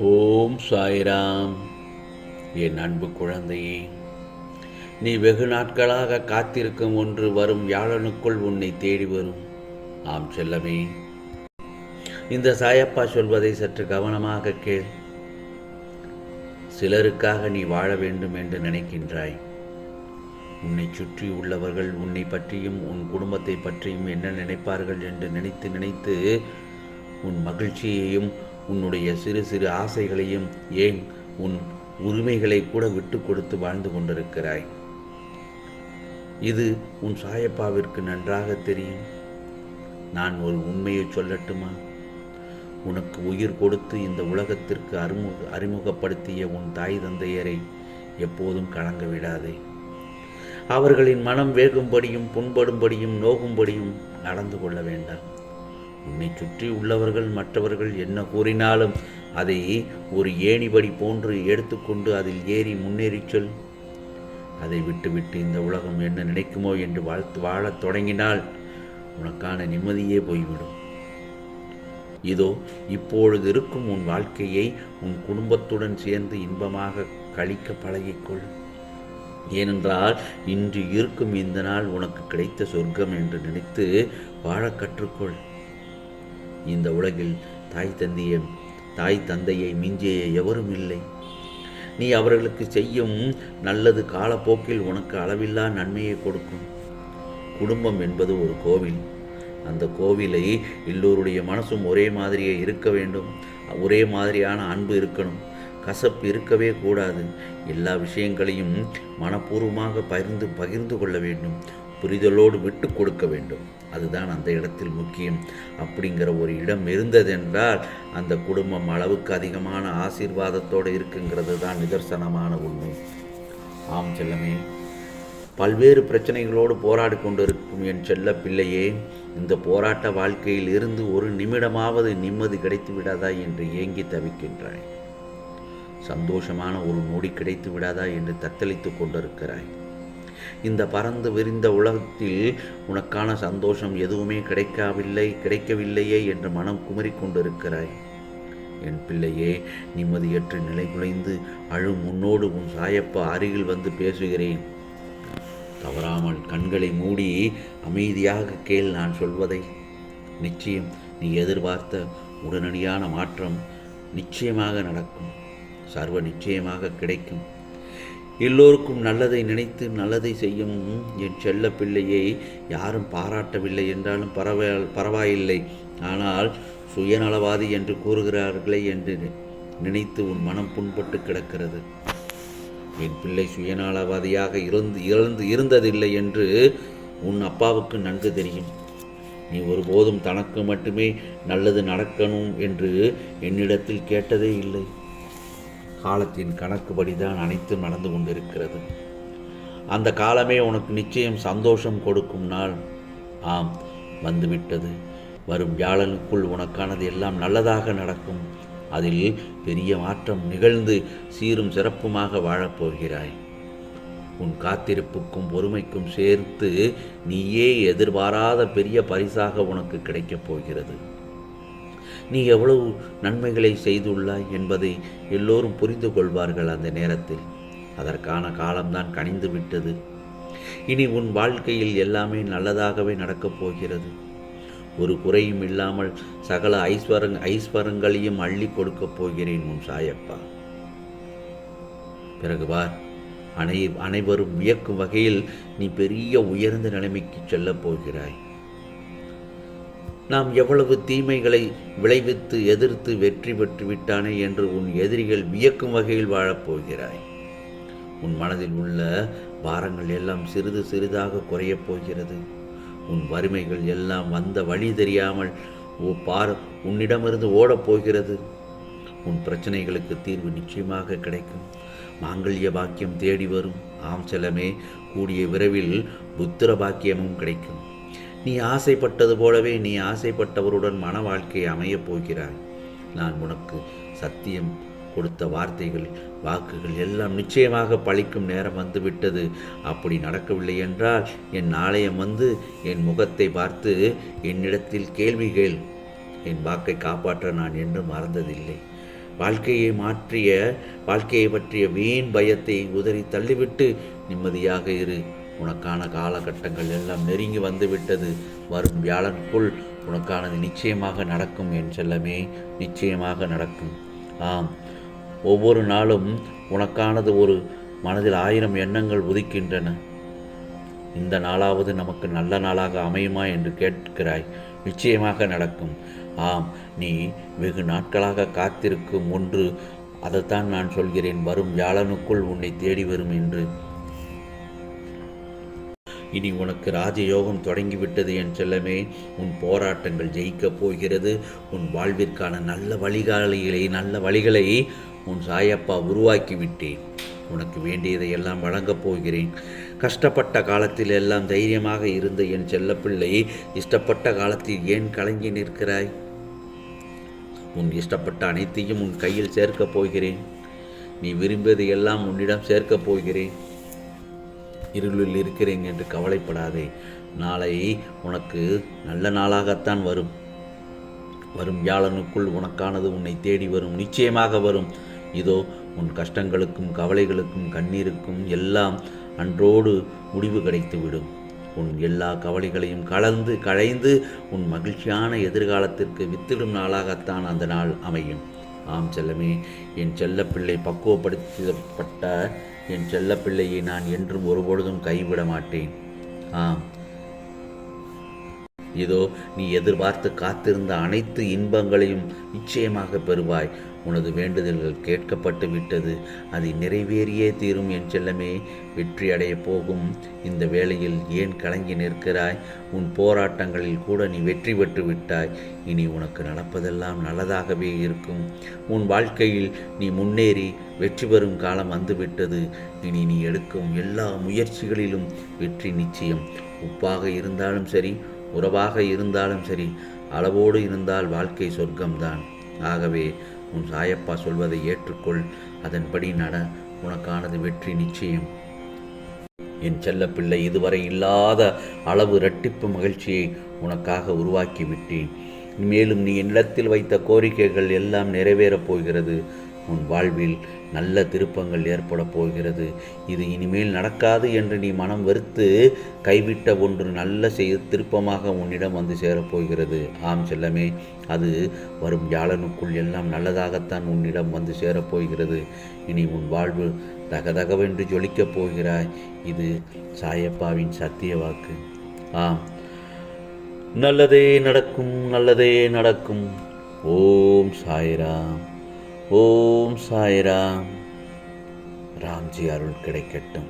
ஓம் சாய்ராம். என் அன்பு குழந்தையே, நீ வெகு நாட்களாக காத்திருக்கும் ஒன்று வரும் வியாழனுக்குள் உன்னை தேடி வரும். ஆம் செல்லமே, இந்த சாயப்பா சொல்வதை சற்று கவனமாக கேள். சிலருக்காக நீ வாழ வேண்டும் என்று நினைக்கின்றாய். உன்னை சுற்றி உள்ளவர்கள் உன்னை பற்றியும் உன் குடும்பத்தை பற்றியும் என்ன நினைப்பார்கள் என்று நினைத்து நினைத்து உன் மகிழ்ச்சியையும் உன்னுடைய சிறு சிறு ஆசைகளையும், ஏன் உன் உரிமைகளை கூட விட்டு கொடுத்து வாழ்ந்து கொண்டிருக்கிறாய். இது உன் சாயப்பாவிற்கு நன்றாக தெரியும். நான் ஒரு உண்மையை சொல்லட்டுமா? உனக்கு உயிர் கொடுத்து இந்த உலகத்திற்கு அறிமுகப்படுத்திய உன் தாய் தந்தையரை எப்போதும் கலங்க விடாதே. அவர்களின் மனம் வேகும்படியும் புண்படும்படியும் நோகும்படியும் நடந்து கொள்ள வேண்டாம். உன்னை சுற்றி உள்ளவர்கள் மற்றவர்கள் என்ன கூறினாலும் அதை ஒரு ஏணிபடி போன்று எடுத்துக்கொண்டு அதில் ஏறி முன்னேறிச் சொல். அதை விட்டுவிட்டு இந்த உலகம் என்ன நினைக்குமோ என்று வாழத் தொடங்கினால் உனக்கான நிம்மதியே போய்விடும். இதோ இப்பொழுது இருக்கும் உன் வாழ்க்கையை உன் குடும்பத்துடன் சேர்ந்து இன்பமாக கழிக்க பழகிக்கொள். ஏனென்றால் இன்று இருக்கும் இந்த நாள் உனக்கு கிடைத்த சொர்க்கம் என்று நினைத்து வாழ கற்றுக்கொள். இந்த உலகில் தாய் தந்தையை மிஞ்சிய எவரும் இல்லை. நீ அவர்களுக்கு செய்யும் நல்லது காலப்போக்கில் உனக்கு அளவில்லா நன்மையை கொடுக்கும். குடும்பம் என்பது ஒரு கோவில். அந்த கோவிலை எல்லோருடைய மனசும் ஒரே மாதிரியே இருக்க வேண்டும். ஒரே மாதிரியான அன்பு இருக்கணும். கசப்பு இருக்கவே கூடாது. எல்லா விஷயங்களையும் மனப்பூர்வமாக பகிர்ந்து கொள்ள வேண்டும். புரிதலோடு விட்டு கொடுக்க வேண்டும். அதுதான் அந்த இடத்தில் முக்கியம். அப்படிங்கிற ஒரு இடம் இருந்ததென்றால் அந்த குடும்பம் அளவுக்கு அதிகமான ஆசீர்வாதத்தோடு இருக்குங்கிறது தான் நிதர்சனமான உண்மை. ஆம் செல்லமே, பல்வேறு பிரச்சனைகளோடு போராடி கொண்டிருக்கும் என் செல்ல பிள்ளையே, இந்த போராட்ட வாழ்க்கையில் இருந்து ஒரு நிமிடமாவது நிம்மதி கிடைத்து விடாதா என்று ஏங்கி தவிக்கின்றாய். சந்தோஷமான ஒரு நொடி கிடைத்து விடாதா என்று தத்தளித்து கொண்டிருக்கிறாய். இந்த பறந்து விரிந்த உலகத்தில் உனக்கான சந்தோஷம் எதுவுமே கிடைக்கவில்லையே என்று மனம் குமரிக்கொண்டிருக்கிறாய். என் பிள்ளையே, நிம்மதியற்று நிலை குலைந்து அழும் முன்னோடு உன் சாயப்பா அருகில் வந்து பேசுகிறேன். தவறாமல் கண்களை மூடி அமைதியாக கேள் நான் சொல்வதை. நிச்சயம் நீ எதிர்பார்த்த உடனடியான மாற்றம் நிச்சயமாக நடக்கும். சர்வ நிச்சயமாக கிடைக்கும். எல்லோருக்கும் நல்லதை நினைத்து நல்லதை செய்யும் என் செல்ல பிள்ளையை யாரும் பாராட்டவில்லை என்றாலும் பரவாயில்லை. ஆனால் சுயநலவாதி என்று கூறுகிறார்களே என்று நினைத்து உன் மனம் புண்பட்டு கிடக்கிறது. என் பிள்ளை சுயநலவாதியாக இருந்ததில்லை என்று உன் அப்பாவுக்கு நன்கு தெரியும். நீ ஒருபோதும் தனக்கு மட்டுமே நல்லது நடக்கணும் என்று என்னிடத்தில் கேட்டதே இல்லை. காலத்தின் கணக்குப்படிதான் அனைத்தும் நடந்து கொண்டிருக்கிறது. அந்த காலமே உனக்கு நிச்சயம் சந்தோஷம் கொடுக்கும் நாள் ஆம் வந்துவிட்டது. வரும் வியாழனுக்குள் உனக்கானது எல்லாம் நல்லதாக நடக்கும். அதில் பெரிய மாற்றம் நிகழ்ந்து சீரும் சிறப்புமாக வாழப்போகிறாய். உன் காத்திருப்புக்கும் பொறுமைக்கும் சேர்த்து நீயே எதிர்பாராத பெரிய பரிசாக உனக்கு கிடைக்கப் போகிறது. நீ எவ்வளவு நன்மைகளை செய்துள்ளாய் என்பதை எல்லோரும் புரிந்து கொள்வார்கள். அந்த நேரத்தில் அதற்கான காலம்தான் கனிந்து விட்டது. இனி உன் வாழ்க்கையில் எல்லாமே நல்லதாகவே நடக்கப் போகிறது. ஒரு குறையும் இல்லாமல் சகல ஐஸ்வரங்களையும் அள்ளி கொடுக்கப் போகிறேன் உன் சாயப்பா. பிறகு பார், அனைவரும் வியக்கும் வகையில் நீ பெரிய உயர்ந்த நிலைமைக்கு செல்லப் போகிறாய். நாம் எவ்வளவு தீமைகளை விளைவித்து எதிர்த்து வெற்றி பெற்று விட்டானே என்று உன் எதிரிகள் வியக்கும் வகையில் வாழப்போகிறாய். உன் மனதில் உள்ள பாரங்கள் எல்லாம் சிறிது சிறிதாக குறையப் போகிறது. உன் வறுமைகள் எல்லாம் வந்த வழி தெரியாமல் உன்னிடமிருந்து ஓடப்போகிறது. உன் பிரச்சனைகளுக்கு தீர்வு நிச்சயமாக கிடைக்கும். மாங்கல்ய பாக்கியம் தேடி வரும். ஆம் செல்லமே, கூடிய விரைவில் புத்திர பாக்கியமும் கிடைக்கும். நீ ஆசைப்பட்டது போலவே நீ ஆசைப்பட்டவருடன் மன வாழ்க்கையை அமையப் போகிறாய். நான் உனக்கு சத்தியம் கொடுத்த வாக்குகள் எல்லாம் நிச்சயமாக பலிக்கும் நேரம் வந்துவிட்டது. அப்படி நடக்கவில்லை என்றால் என் ஆலயம் வந்து என் முகத்தை பார்த்து என்னிடத்தில் கேள்வி கேள். என் வாக்கை காப்பாற்ற நான் என்றும் மறந்ததில்லை. வாழ்க்கையை பற்றிய வீண் பயத்தை உதறி தள்ளிவிட்டு நிம்மதியாக இரு. உனக்கான காலகட்டங்கள் எல்லாம் நெருங்கி வந்துவிட்டது. வரும் வியாழனுக்குள் உனக்கானது நிச்சயமாக நடக்கும் என் செல்லமே, நிச்சயமாக நடக்கும். ஆம், ஒவ்வொரு நாளும் உனக்கானது ஒரு மனதில் 1000 எண்ணங்கள் உதிக்கின்றன. இந்த நாளாவது நமக்கு நல்ல நாளாக அமையுமா என்று கேட்கிறாய். நிச்சயமாக நடக்கும். ஆம், நீ வெகு நாட்களாக காத்திருக்கும் ஒன்று. அதைத்தான் நான் சொல்கிறேன், வரும் வியாழனுக்குள் உன்னை தேடி வரும் என்று. இனி உனக்கு ராஜயோகம் தொடங்கிவிட்டது என் செல்லமே. உன் போராட்டங்கள் ஜெயிக்கப் போகிறது. உன் வாழ்விற்கான நல்ல வழிகளை உன் சாயப்பா உருவாக்கிவிட்டேன். உனக்கு வேண்டியதை எல்லாம் வழங்கப் போகிறேன். கஷ்டப்பட்ட காலத்தில் எல்லாம் தைரியமாக இருந்த என் செல்லப்பிள்ளை, இஷ்டப்பட்ட காலத்தில் ஏன் கலங்கி நிற்கிறாய்? உன் இஷ்டப்பட்ட அனைத்தையும் உன் கையில் சேர்க்கப் போகிறேன். நீ விரும்பியதை எல்லாம் உன்னிடம் சேர்க்கப் போகிறேன். இருளில் இருக்கிறேன் என்று கவலைப்படாதே. நாளை உனக்கு நல்ல நாளாகத்தான் வரும். வரும் வியாழனுக்குள் உனக்கானது உன்னை தேடி வரும். நிச்சயமாக வரும். இதோ உன் கஷ்டங்களுக்கும் கவலைகளுக்கும் கண்ணீருக்கும் எல்லாம் அன்றோடு முடிவு கிடைத்துவிடும். உன் எல்லா கவலைகளையும் களைந்து உன் மகிழ்ச்சியான எதிர்காலத்திற்கு வித்திடும் நாளாகத்தான் அந்த நாள் அமையும். ஆம் செல்லமே, என் செல்லப்பிள்ளை, பக்குவப்படுத்தப்பட்ட என் செல்லப்பிள்ளையை நான் என்றும் ஒருபொழுதும் கைவிட மாட்டேன். ஆம், இதோ நீ எதிர்பார்த்து காத்திருந்த அனைத்து இன்பங்களையும் நிச்சயமாக பெறுவாய். உனது வேண்டுதல்கள் கேட்கப்பட்டு விட்டது. அது நிறைவேறியே தீரும் என் செல்லமே. வெற்றி அடையப் போகும் இந்த வேளையில் ஏன் கலங்கி நிற்கிறாய்? உன் போராட்டங்களில் கூட நீ வெற்றி பெற்று விட்டாய். இனி உனக்கு நடப்பதெல்லாம் நல்லதாகவே இருக்கும். உன் வாழ்க்கையில் நீ முன்னேறி வெற்றி பெறும் காலம் வந்துவிட்டது. இனி நீ எடுக்கும் எல்லா முயற்சிகளிலும் வெற்றி நிச்சயம். உப்பாக இருந்தாலும் சரி, உறவாக இருந்தாலும் சரி, அளவோடு இருந்தால் வாழ்க்கை சொர்க்கம்தான். ஆகவே உன் சாயப்பா சொல்வதை ஏற்றுக்கொள். அதன்படி நட. உனக்கானது வெற்றி நிச்சயம். என் செல்லப்பிள்ளை, இதுவரை இல்லாத அளவு இரட்டிப்பு மகிழ்ச்சியை உனக்காக உருவாக்கிவிட்டேன். மேலும் நீ என்னிடத்தில் வைத்த கோரிக்கைகள் எல்லாம் நிறைவேறப் போகிறது. உன் வாழ்வில் நல்ல திருப்பங்கள் ஏற்பட போகிறது. இது இனிமேல் நடக்காது என்று நீ மனம் வெறுத்து கைவிட்ட ஒன்று நல்ல திருப்பமாக உன்னிடம் வந்து சேரப்போகிறது. ஆம் செல்லமே, அது வரும் வியாழனுக்குள் எல்லாம் நல்லதாகத்தான் உன்னிடம் வந்து சேரப்போகிறது. இனி உன் வாழ்வு தகதகவென்று ஜொலிக்கப் போகிறாய். இது சாயப்பாவின் சத்திய வாக்கு. ஆம், நல்லதே நடக்கும், நல்லதே நடக்கும். ஓம் சாய்ராம், ஓம் சாய்ராம். ராம்ஜி அருள் கிடைக்கட்டும்.